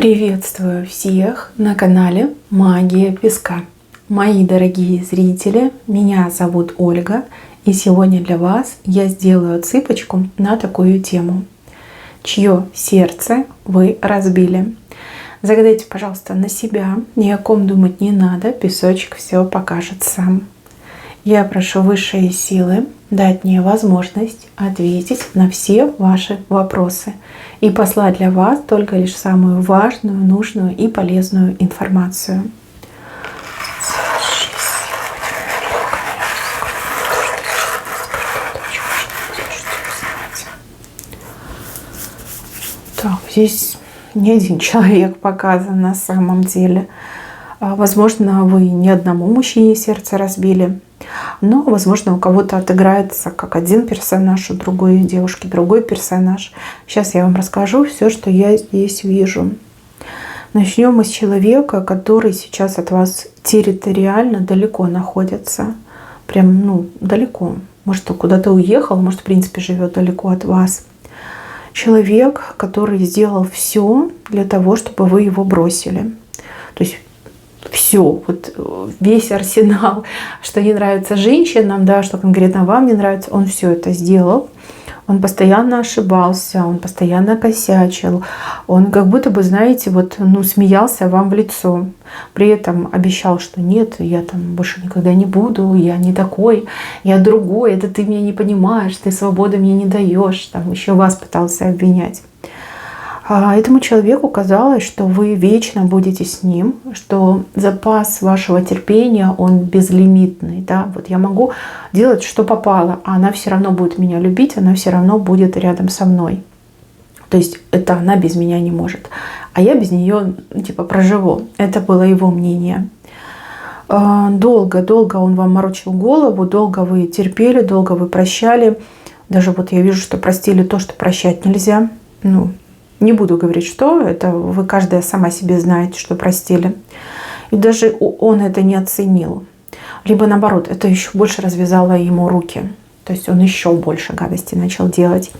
Приветствую всех на канале Магия Песка. Мои дорогие зрители, меня зовут Ольга, и сегодня для вас я сделаю цыпочку на такую тему. Чье сердце вы разбили? Загадайте, пожалуйста, на себя, ни о ком думать не надо, песочек все покажет сам. Я прошу высшие силы дать мне возможность ответить на все ваши вопросы и послать для вас только лишь самую важную, нужную и полезную информацию. Так, здесь не один человек показан на самом деле. Возможно, вы не одному мужчине сердце разбили, но, возможно, у кого-то отыграется как один персонаж, у другой девушки другой персонаж. Сейчас я вам расскажу все, что я здесь вижу. Начнем мы с человека, который сейчас от вас территориально далеко находится. Прям, далеко. Может, он куда-то уехал, может, в принципе, живет далеко от вас. Человек, который сделал все для того, чтобы вы его бросили. То есть все, вот весь арсенал, что не нравится женщинам, да, что конкретно вам не нравится, он все это сделал. Он постоянно ошибался, он постоянно косячил, он как будто бы, знаете, смеялся вам в лицо. При этом обещал, что нет, я там больше никогда не буду, я не такой, я другой, это ты меня не понимаешь, ты свободы мне не даешь, там еще вас пытался обвинять. А этому человеку казалось, что вы вечно будете с ним, что запас вашего терпения, он безлимитный. Да? Вот я могу делать, что попало, а она все равно будет меня любить, она все равно будет рядом со мной. То есть это она без меня не может, а я без нее проживу. Это было его мнение. Долго он вам морочил голову, долго вы терпели, долго вы прощали. Даже я вижу, что простили то, что прощать нельзя. Не буду говорить, что это, вы каждая сама себе знаете, что простили. И даже он это не оценил. Либо наоборот, это еще больше развязало ему руки. То есть он еще больше гадости начал делать.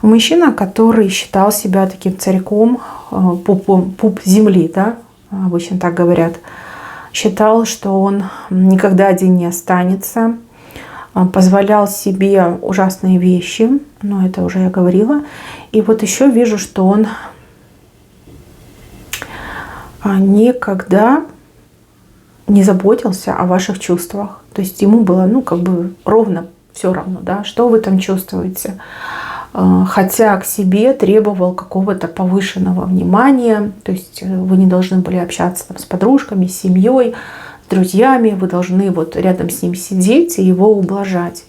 Мужчина, который считал себя таким царьком, пуп земли, да, обычно так говорят, считал, что он никогда один не останется, позволял себе ужасные вещи, но это уже я говорила. И еще вижу, что он никогда не заботился о ваших чувствах. То есть ему было, ровно все равно, да, что вы там чувствуете. Хотя к себе требовал какого-то повышенного внимания. То есть вы не должны были общаться с подружками, с семьей, с друзьями. Вы должны рядом с ним сидеть и его ублажать.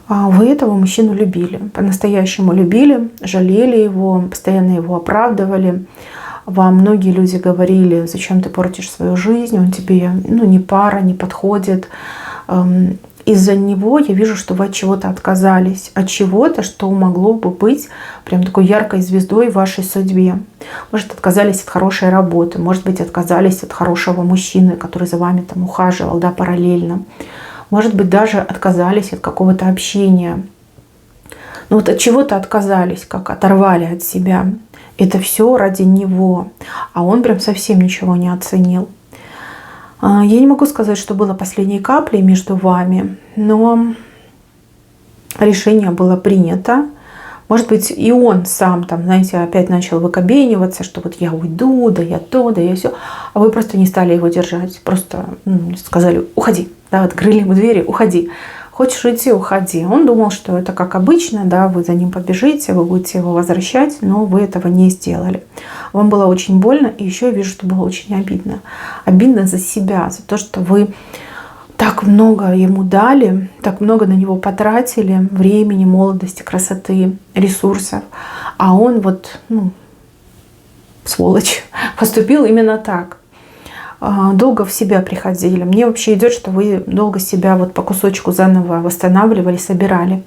Вы этого мужчину любили, по-настоящему любили, жалели его, постоянно его оправдывали. Вам многие люди говорили: зачем ты портишь свою жизнь, он тебе не пара, не подходит. Из-за него я вижу, что вы от чего-то отказались, от чего-то, что могло бы быть прям такой яркой звездой в вашей судьбе. Может, отказались от хорошей работы, может быть, отказались от хорошего мужчины, который за вами там ухаживал, да, параллельно. Может быть, даже отказались от какого-то общения. От чего-то отказались, как оторвали от себя. Это все ради него. А он прям совсем ничего не оценил. Я не могу сказать, что было последней каплей между вами, но решение было принято. Может быть, и он сам опять начал выкобениваться, что я уйду, да я то, да я все. А вы просто не стали его держать. Просто сказали: уходи. Да, открыли ему двери: уходи. Хочешь уйти — уходи. Он думал, что это как обычно, да, вы за ним побежите, вы будете его возвращать, но вы этого не сделали. Вам было очень больно, и еще я вижу, что было очень обидно. Обидно за себя, за то, что вы так много ему дали, так много на него потратили времени, молодости, красоты, ресурсов. А он сволочь, поступил именно так. Долго в себя приходили. Мне вообще идет, что вы долго себя по кусочку заново восстанавливали, собирали.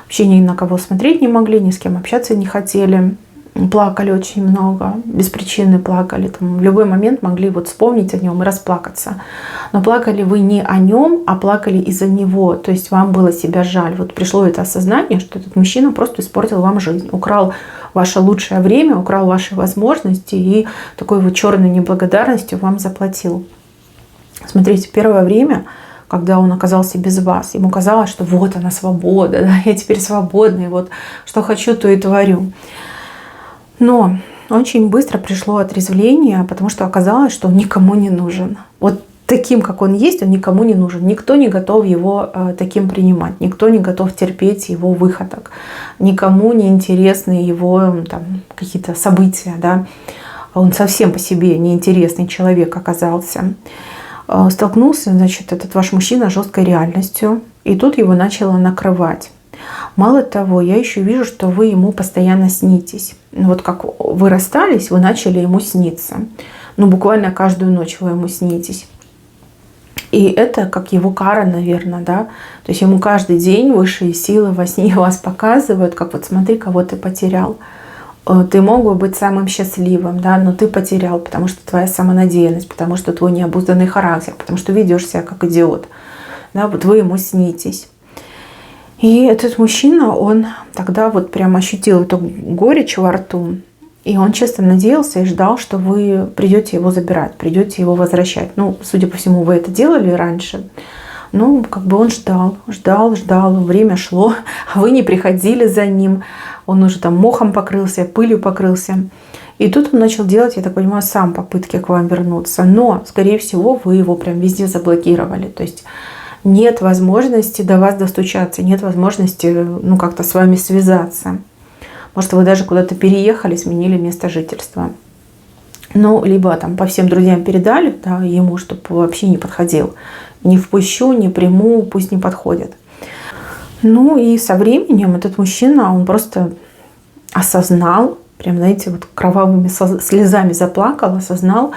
Вообще ни на кого смотреть не могли, ни с кем общаться не хотели. плакали очень много, без причины плакали. Там, в любой момент могли вот вспомнить о нем и расплакаться. Но плакали вы не о нем, а плакали из-за него. То есть вам было себя жаль. Вот пришло это осознание, что этот мужчина просто испортил вам жизнь. Украл ваше лучшее время, украл ваши возможности и такой вот черной неблагодарностью вам заплатил. Смотрите, первое время, когда он оказался без вас, ему казалось, что вот она свобода, да, я теперь свободна, и вот что хочу, то и творю. Но очень быстро пришло отрезвление, потому что оказалось, что он никому не нужен. Вот таким, как он есть, он никому не нужен. Никто не готов его таким принимать, никто не готов терпеть его выходок, никому не интересны его там, какие-то события. Да? Он совсем по себе неинтересный человек оказался. Столкнулся, значит, этот ваш мужчина с жесткой реальностью, и тут его начало накрывать. Мало того, я еще вижу, что вы ему постоянно снитесь. Вот как вы расстались, вы начали ему сниться. Ну, буквально каждую ночь вы ему снитесь. И это как его кара, наверное, да. То есть ему каждый день высшие силы во сне вас показывают, как вот смотри, кого ты потерял. Ты мог бы быть самым счастливым, да, но ты потерял, потому что твоя самонадеянность, потому что твой необузданный характер, потому что ведешь себя как идиот. Да, вот вы ему снитесь. И этот мужчина, он тогда вот прям ощутил эту горечь во рту. И он честно надеялся и ждал, что вы придете его забирать, придете его возвращать. Ну, судя по всему, вы это делали раньше. Ну, как бы он ждал, время шло, а вы не приходили за ним. Он уже там мохом покрылся, пылью покрылся. И тут он начал делать, я так понимаю, сам попытки к вам вернуться. Но, скорее всего, вы его прям везде заблокировали. То есть нет возможности до вас достучаться, нет возможности, ну, как-то с вами связаться. Может, вы даже куда-то переехали, сменили место жительства. Ну, либо там по всем друзьям передали, да, ему, чтобы вообще не подходил. Не впущу, не приму, пусть не подходит. Ну и со временем этот мужчина, он просто осознал, прям, знаете, вот кровавыми слезами заплакал, осознал,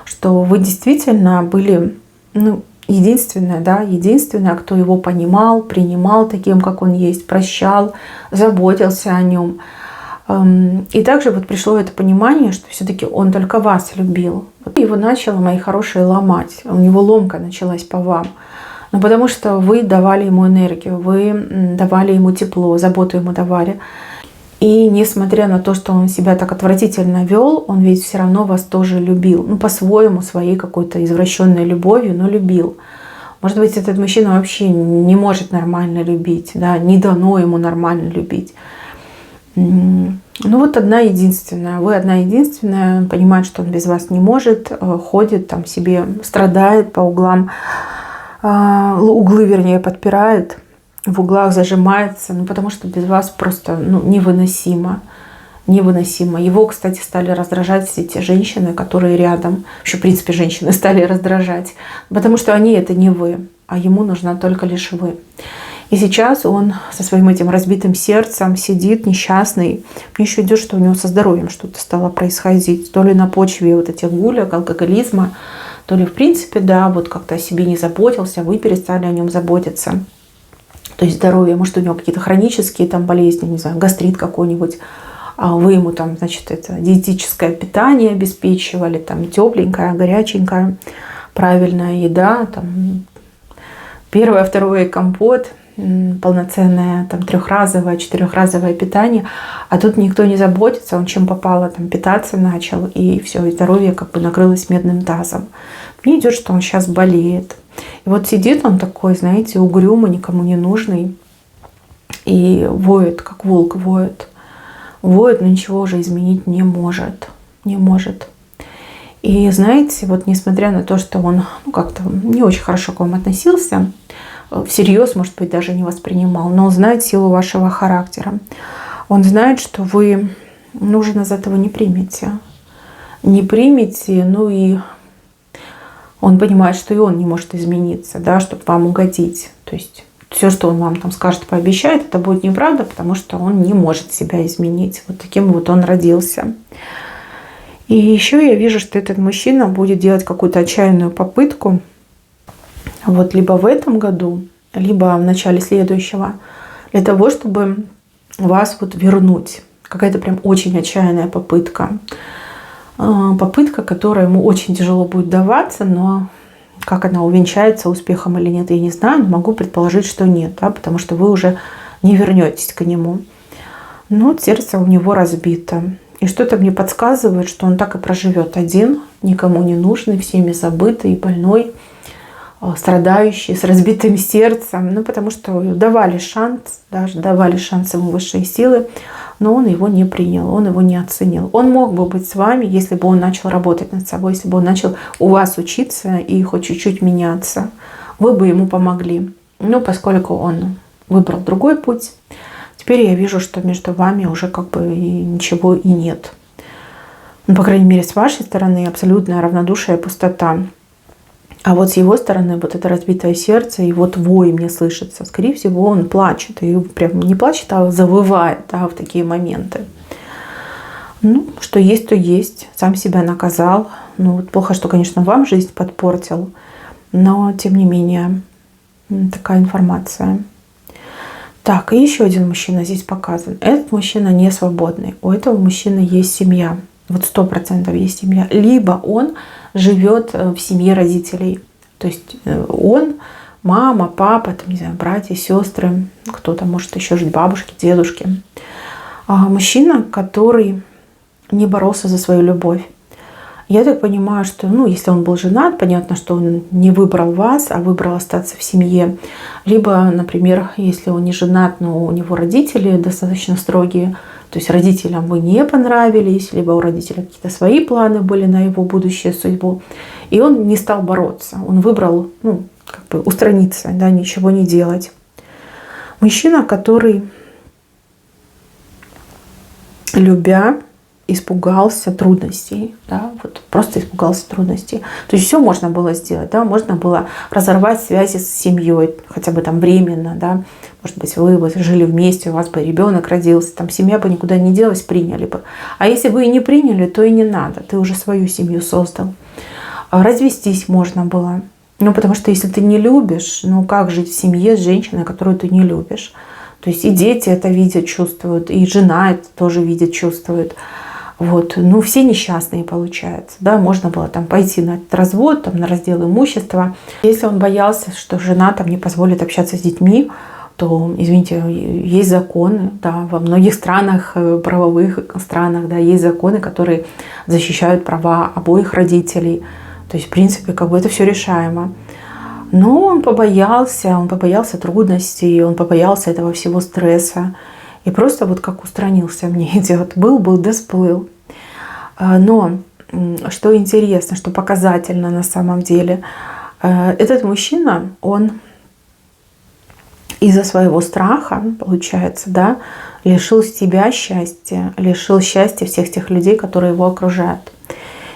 что вы действительно были, ну, единственная, кто его понимал, принимал таким, как он есть, прощал, заботился о нем. И также вот пришло это понимание, что все-таки он только вас любил. Его начало, мои хорошие, ломать. У него ломка началась по вам. Но потому что вы давали ему энергию, вы давали ему тепло, заботу ему давали. И несмотря на то, что он себя так отвратительно вел, он ведь все равно вас тоже любил. Ну, по-своему, своей какой-то извращенной любовью, но любил. Может быть, этот мужчина вообще не может нормально любить, да, не дано ему нормально любить. Ну вот одна единственная, вы одна единственная, он понимает, что он без вас не может, ходит там себе, страдает по углам, углы, вернее, подпирает, в углах зажимается, ну потому что без вас просто невыносимо. Невыносимо. Его, кстати, стали раздражать все те женщины, которые рядом. Вообще, в принципе, женщины стали раздражать, потому что они — это не вы, а ему нужна только лишь вы. И сейчас он со своим этим разбитым сердцем сидит несчастный. Мне еще идет, что у него со здоровьем что-то стало происходить. То ли на почве вот этих гулек, алкоголизма, то ли в принципе, да, вот как-то о себе не заботился, вы перестали о нем заботиться. То есть здоровье, может, у него какие-то хронические там болезни, не знаю, гастрит какой-нибудь. А вы ему там, значит, это диетическое питание обеспечивали, там тепленькое, горяченькое, правильная еда, там первое, второе компот, полноценное там 3-разовое, 4-разовое питание, а тут никто не заботится, он чем попало там питаться начал, и все, и здоровье как бы накрылось медным тазом. Мне идет, что он сейчас болеет. И вот сидит он такой, знаете, угрюмый, никому не нужный, и воет, как волк воет. Воет, но ничего уже изменить не может. Не может. И знаете, вот несмотря на то, что он как-то не очень хорошо к вам относился, всерьез, может быть, даже не воспринимал, но он знает силу вашего характера. Он знает, что вы уже назад его не примете. Не примете, ну и он понимает, что и он не может измениться, да, чтобы вам угодить. То есть все, что он вам там скажет, пообещает, это будет неправда, потому что он не может себя изменить. Вот таким вот он родился. И еще я вижу, что этот мужчина будет делать какую-то отчаянную попытку, вот либо в этом году, либо в начале следующего, для того, чтобы вас вот вернуть. какая-то прям очень отчаянная попытка. Попытка, которая ему очень тяжело будет даваться, но как она увенчается успехом или нет, я не знаю, но могу предположить, что нет, да, потому что вы уже не вернетесь к нему. Но сердце у него разбито. И что-то мне подсказывает, что он так и проживет один, никому не нужный, всеми забытый и больной, страдающий, с разбитым сердцем. Ну, потому что давали шанс, даже давали шанс ему высшие силы, но он его не принял, он его не оценил. Он мог бы быть с вами, если бы он начал работать над собой, если бы он начал у вас учиться и хоть чуть-чуть меняться. Вы бы ему помогли. Но поскольку он выбрал другой путь, теперь я вижу, что между вами уже как бы ничего и нет. Ну, по крайней мере, с вашей стороны абсолютная равнодушие и пустота. А вот с его стороны вот это разбитое сердце, и вот вой мне слышится. Скорее всего, он плачет. И прям не плачет, а завывает, да, в такие моменты. Ну, что есть, то есть. Сам себя наказал. Ну, вот плохо, что, конечно, вам жизнь подпортил. Но, тем не менее, такая информация. Так, и еще один мужчина здесь показан. Этот мужчина не свободный. У этого мужчины есть семья. Вот 100% есть семья. Либо он живет в семье родителей. То есть он, мама, папа, там, не знаю, братья, сестры, кто-то может еще жить, бабушки, дедушки. Мужчина, который не боролся за свою любовь. Я так понимаю, что, ну, если он был женат, понятно, что он не выбрал вас, а выбрал остаться в семье. Либо, например, если он не женат, но у него родители достаточно строгие, то есть родителям вы не понравились, либо у родителей какие-то свои планы были на его будущую судьбу, и он не стал бороться. Он выбрал, ну, как бы устраниться, да, ничего не делать. Мужчина, который, любя, испугался трудностей, да, вот просто испугался трудностей. То есть все можно было сделать, да, можно было разорвать связи с семьей, хотя бы там временно, да, может быть, вы бы жили вместе, у вас бы ребенок родился, там семья бы никуда не делась, приняли бы. А если бы и не приняли, то и не надо, ты уже свою семью создал. Развестись можно было, ну, потому что если ты не любишь, ну, как жить в семье с женщиной, которую ты не любишь? То есть и дети это видят, чувствуют, и жена это тоже видит, чувствует. Вот, ну, все несчастные получается, да, можно было там пойти на этот развод, там, на раздел имущества. Если он боялся, что жена там не позволит общаться с детьми, то, извините, есть законы, да, во многих странах, правовых странах, да, есть законы, которые защищают права обоих родителей. То есть, в принципе, как бы это все решаемо. Но он побоялся трудностей, он побоялся этого всего стресса. И просто вот как устранился, мне идет. Был, да сплыл. Но что интересно, что показательно на самом деле, этот мужчина, он из-за своего страха, получается, да, лишил себя счастья, лишил счастья всех тех людей, которые его окружают.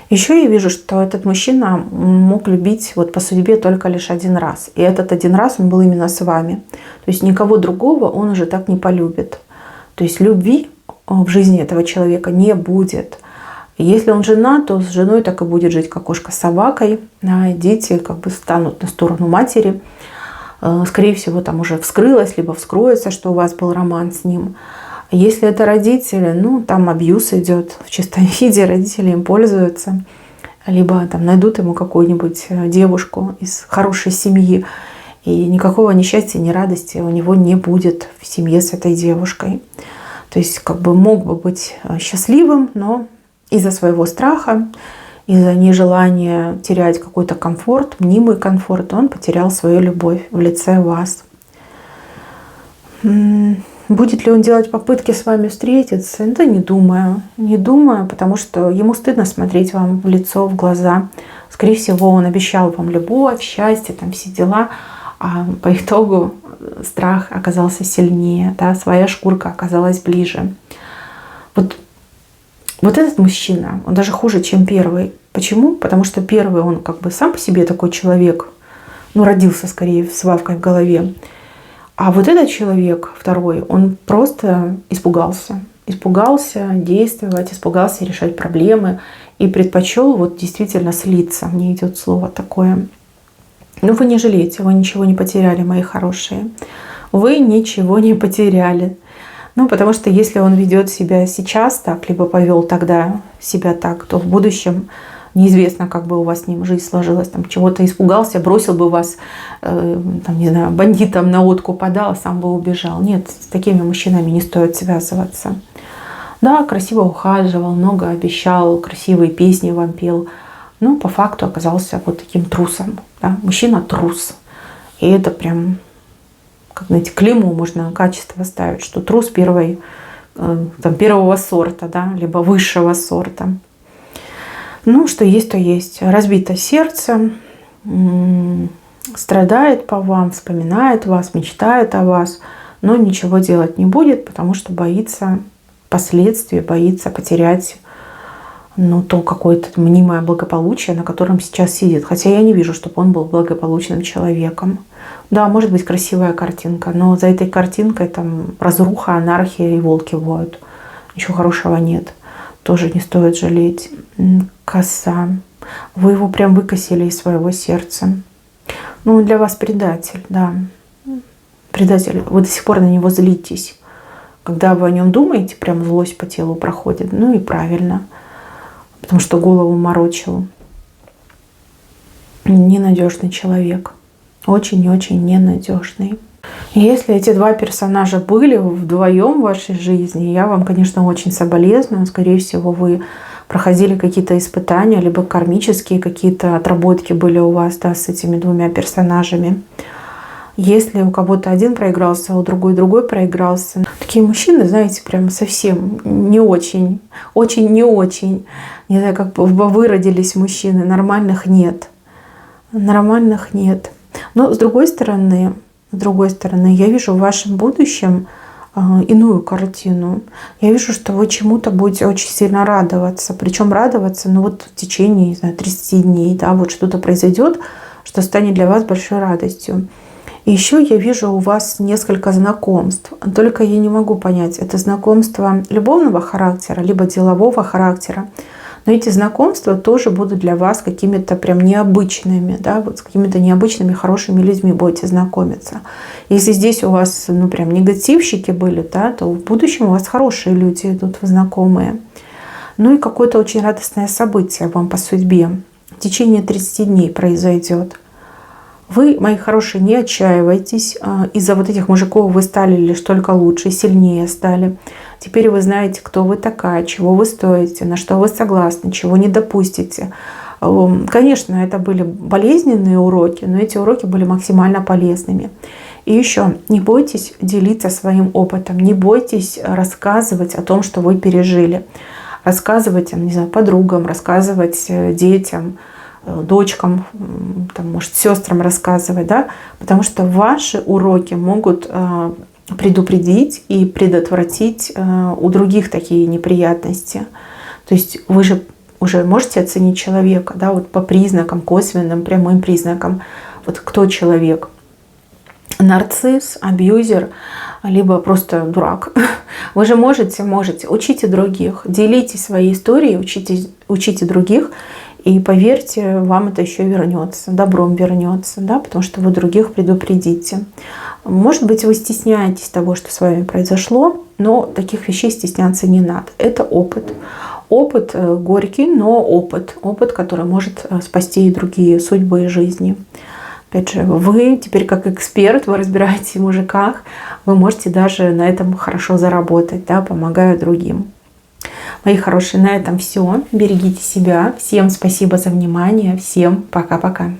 Еще я вижу, что этот мужчина мог любить вот по судьбе только лишь один раз. И этот один раз он был именно с вами. То есть никого другого он уже так не полюбит. То есть любви в жизни этого человека не будет. И если он женат, то с женой так и будет жить, как кошка с собакой. А дети как бы станут на сторону матери. Скорее всего, там уже вскрылось, либо вскроется, что у вас был роман с ним. Если это родители, ну, там абьюз идет в чистом виде, родители им пользуются. Либо там найдут ему какую-нибудь девушку из хорошей семьи. И никакого несчастья, ни радости у него не будет в семье с этой девушкой. То есть как бы мог бы быть счастливым, но из-за своего страха, из-за нежелания терять какой-то комфорт, мнимый комфорт, он потерял свою любовь в лице вас. Будет ли он делать попытки с вами встретиться? Да не думаю. Не думаю, потому что ему стыдно смотреть вам в лицо, в глаза. Скорее всего, он обещал вам любовь, счастье, там все дела. А по итогу страх оказался сильнее, да, своя шкурка оказалась ближе. Вот этот мужчина, он даже хуже, чем первый. Почему? Потому что первый, он как бы сам по себе такой человек, ну, родился скорее с вавкой в голове. А вот этот человек, второй, он просто испугался. Испугался действовать, испугался решать проблемы и предпочел вот действительно слиться. Мне идет слово такое. Но вы не жалеете, вы ничего не потеряли, мои хорошие. Вы ничего не потеряли. Ну, потому что если он ведет себя сейчас так, либо повел тогда себя так, то в будущем неизвестно, как бы у вас с ним жизнь сложилась. Там чего-то испугался, бросил бы вас, там, не знаю, бандитам на утку подал, а сам бы убежал. Нет, с такими мужчинами не стоит связываться. Да, красиво ухаживал, много обещал, красивые песни вам пел. Но по факту оказался вот таким трусом. Да? Мужчина трус. И это прям, как, знаете, клеймо можно качество ставить, что трус первого сорта, да, либо высшего сорта. Ну, что есть, то есть. Разбито сердце, страдает по вам, вспоминает вас, мечтает о вас, но ничего делать не будет, потому что боится последствий, боится потерять то какое-то мнимое благополучие, на котором сейчас сидит. Хотя я не вижу, чтобы он был благополучным человеком. Да, может быть красивая картинка, но за этой картинкой там разруха, анархия и волки воют. Ничего хорошего нет. Тоже не стоит жалеть. Коса. Вы его прям выкосили из своего сердца. Ну, он для вас предатель, да. Предатель. Вы до сих пор на него злитесь. Когда вы о нем думаете, прям злость по телу проходит. Ну и правильно. Потому что голову морочил. Ненадежный человек. Очень-очень ненадежный. И если эти два персонажа были вдвоем в вашей жизни, я вам, конечно, очень соболезную. Скорее всего, вы проходили какие-то испытания, либо кармические какие-то отработки были у вас, да, с этими двумя персонажами. Если у кого-то один проигрался, а у другой проигрался. Такие мужчины, знаете, прям совсем не очень, очень не очень. Не знаю, как бы выродились мужчины, нормальных нет. Нормальных нет. Но с другой стороны, я вижу в вашем будущем иную картину. Я вижу, что вы чему-то будете очень сильно радоваться. Причем радоваться, вот в течение, не знаю, 30 дней, да, вот что-то произойдет, что станет для вас большой радостью. И еще я вижу у вас несколько знакомств. Только я не могу понять, это знакомство любовного характера, либо делового характера. Но эти знакомства тоже будут для вас какими-то прям необычными, да, вот с какими-то необычными хорошими людьми будете знакомиться. Если здесь у вас, прям негативщики были, да, то в будущем у вас хорошие люди идут, знакомые. Ну и какое-то очень радостное событие вам по судьбе в течение 30 дней произойдет. Вы, мои хорошие, не отчаивайтесь. Из-за вот этих мужиков вы стали лишь только лучше, сильнее стали. Теперь вы знаете, кто вы такая, чего вы стоите, на что вы согласны, чего не допустите. Конечно, это были болезненные уроки, но эти уроки были максимально полезными. И еще не бойтесь делиться своим опытом, не бойтесь рассказывать о том, что вы пережили. Рассказывать, не знаю, подругам, рассказывать детям, дочкам, может, сестрам рассказывать, да, потому что ваши уроки могут предупредить и предотвратить у других такие неприятности. То есть вы же уже можете оценить человека, да, вот по признакам, косвенным, прямым признакам. Вот кто человек? Нарцисс, абьюзер, либо просто дурак. Вы же можете, учите других, делите свои истории, учите других, и поверьте, вам это еще вернется, добром вернется, да, потому что вы других предупредите. Может быть, вы стесняетесь того, что с вами произошло, но таких вещей стесняться не надо. Это опыт. Опыт горький, но опыт. Опыт, который может спасти и другие судьбы и жизни. Опять же, вы теперь как эксперт, вы разбираетесь в мужиках, вы можете даже на этом хорошо заработать, да, помогая другим. Мои хорошие, на этом все. Берегите себя. Всем спасибо за внимание. Всем пока-пока.